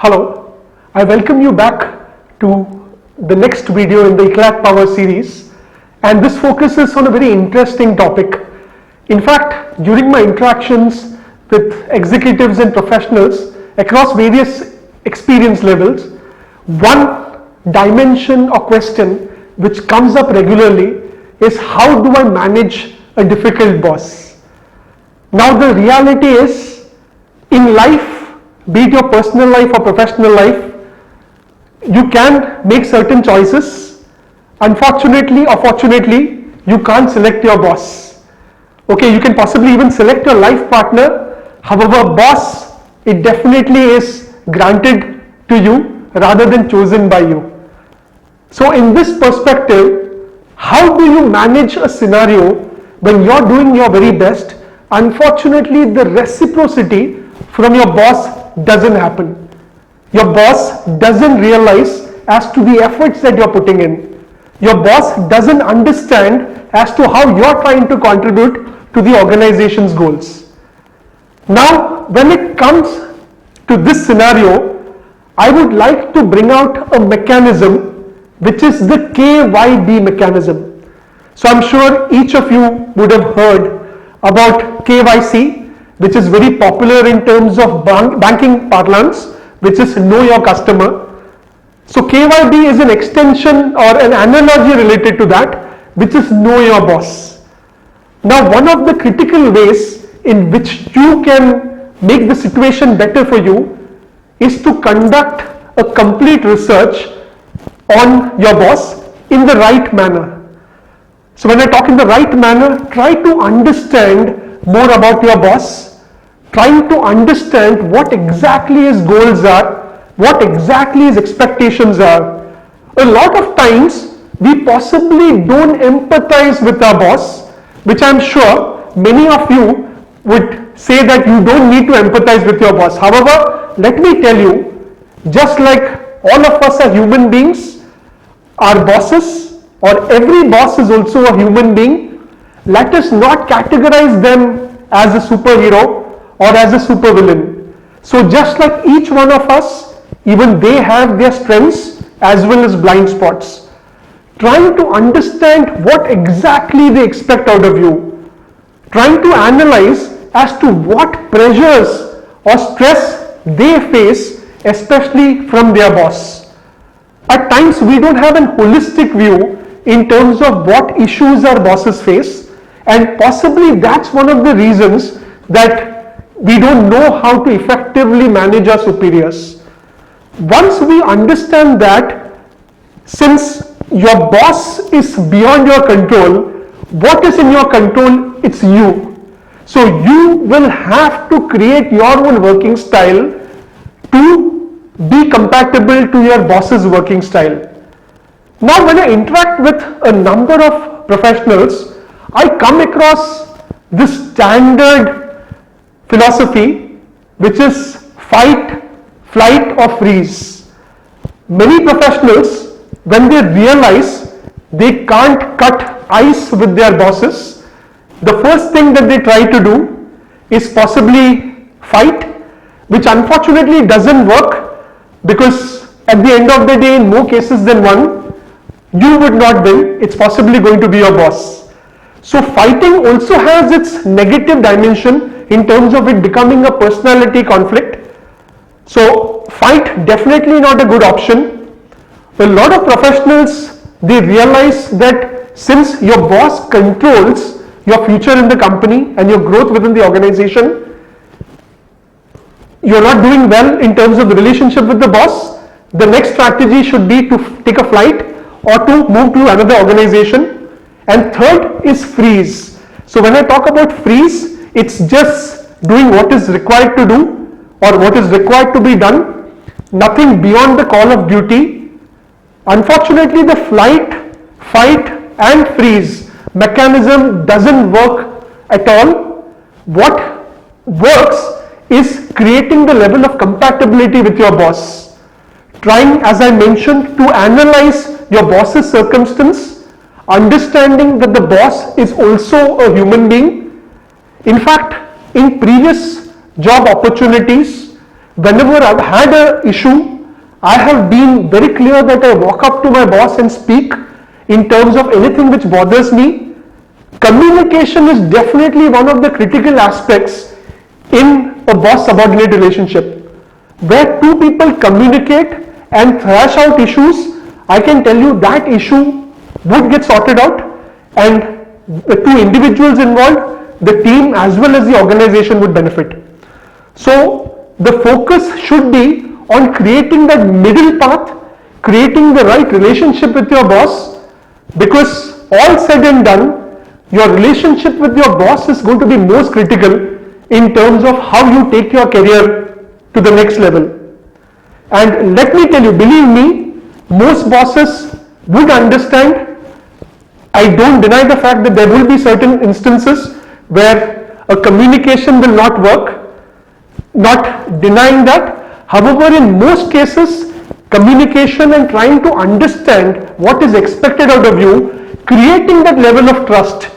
Hello, I welcome you back to the next video in the Eclat Power series, and this focuses on a very interesting topic. In fact, during my interactions with executives and professionals across various experience levels, one dimension or question which comes up regularly is how do I manage a difficult boss? Now the reality is, in life, be it your personal life or professional life, you can make certain choices. Unfortunately or fortunately, you can't select your boss. Okay, you can possibly even select your life partner. However, boss, it definitely is granted to you rather than chosen by you. So in this perspective, how do you manage a scenario when you're doing your very best? Unfortunately, the reciprocity from your boss doesn't happen. Your boss doesn't realize as to the efforts that you're putting in. Your boss doesn't understand as to how you're trying to contribute to the organization's goals. Now, when it comes to this scenario, I would like to bring out a mechanism which is the KYB mechanism. So I'm sure each of you would have heard about KYC, which is very popular in terms of banking parlance, which is know your customer. So KYB is an extension or an analogy related to that, which is know your boss. Now, one of the critical ways in which you can make the situation better for you is to conduct a complete research on your boss in the right manner. So when I talk in the right manner, try to understand more about your boss, trying to understand what exactly his goals are, what exactly his expectations are. A lot of times, we possibly don't empathize with our boss, which I'm sure many of you would say that you don't need to empathize with your boss. However, let me tell you, just like all of us are human beings, our bosses or every boss is also a human being. Let us not categorize them as a superhero or as a supervillain. So just like each one of us, even they have their strengths as well as blind spots. Trying to understand what exactly they expect out of you. Trying to analyze as to what pressures or stress they face, especially from their boss. At times we don't have a holistic view in terms of what issues our bosses face, and possibly that's one of the reasons that we don't know how to effectively manage our superiors. Once we understand that, since your boss is beyond your control, what is in your control? It's you. So you will have to create your own working style to be compatible to your boss's working style. Now, when I interact with a number of professionals, I come across this standard philosophy, which is fight, flight or freeze. Many professionals, when they realize they can't cut ice with their bosses, the first thing that they try to do is possibly fight, which unfortunately doesn't work, because at the end of the day, in more cases than one, you would not win. It's possibly going to be your boss. So fighting also has its negative dimension in terms of it becoming a personality conflict. So fight definitely not a good option. A lot of professionals, they realize that since your boss controls your future in the company and your growth within the organization, you're not doing well in terms of the relationship with the boss, the next strategy should be to take a flight or to move to another organization. And third is freeze. So when I talk about freeze, it's just doing what is required to do or what is required to be done, nothing beyond the call of duty. Unfortunately, the flight, fight and freeze mechanism doesn't work at all. What works is creating the level of compatibility with your boss. Trying, as I mentioned, to analyze your boss's circumstance, understanding that the boss is also a human being. In fact, in previous job opportunities, whenever I've had an issue, I have been very clear that I walk up to my boss and speak in terms of anything which bothers me. Communication is definitely one of the critical aspects in a boss-subordinate relationship. Where two people communicate and thrash out issues, I can tell you that issue would get sorted out, and the two individuals involved, the team as well as the organization would benefit. So the focus should be on creating that middle path, creating the right relationship with your boss, because all said and done, your relationship with your boss is going to be most critical in terms of how you take your career to the next level. And let me tell you, believe me, most bosses would understand. I don't deny the fact that there will be certain instances where a communication will not work, not denying that. However, in most cases, communication and trying to understand what is expected out of you, creating that level of trust.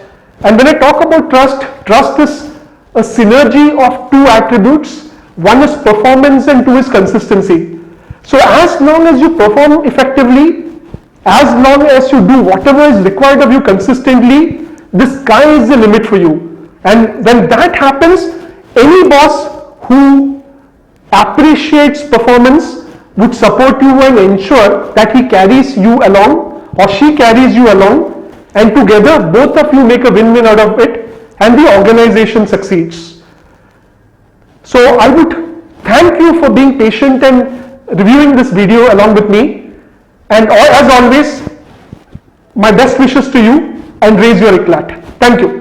And when I talk about trust, trust is a synergy of two attributes. One is performance and two is consistency. So as long as you perform effectively, as long as you do whatever is required of you consistently, the sky is the limit for you. And when that happens, any boss who appreciates performance would support you and ensure that he carries you along or she carries you along, and together both of you make a win-win out of it and the organization succeeds. So I would thank you for being patient and reviewing this video along with me, and as always, my best wishes to you, and raise your eclat. Thank you.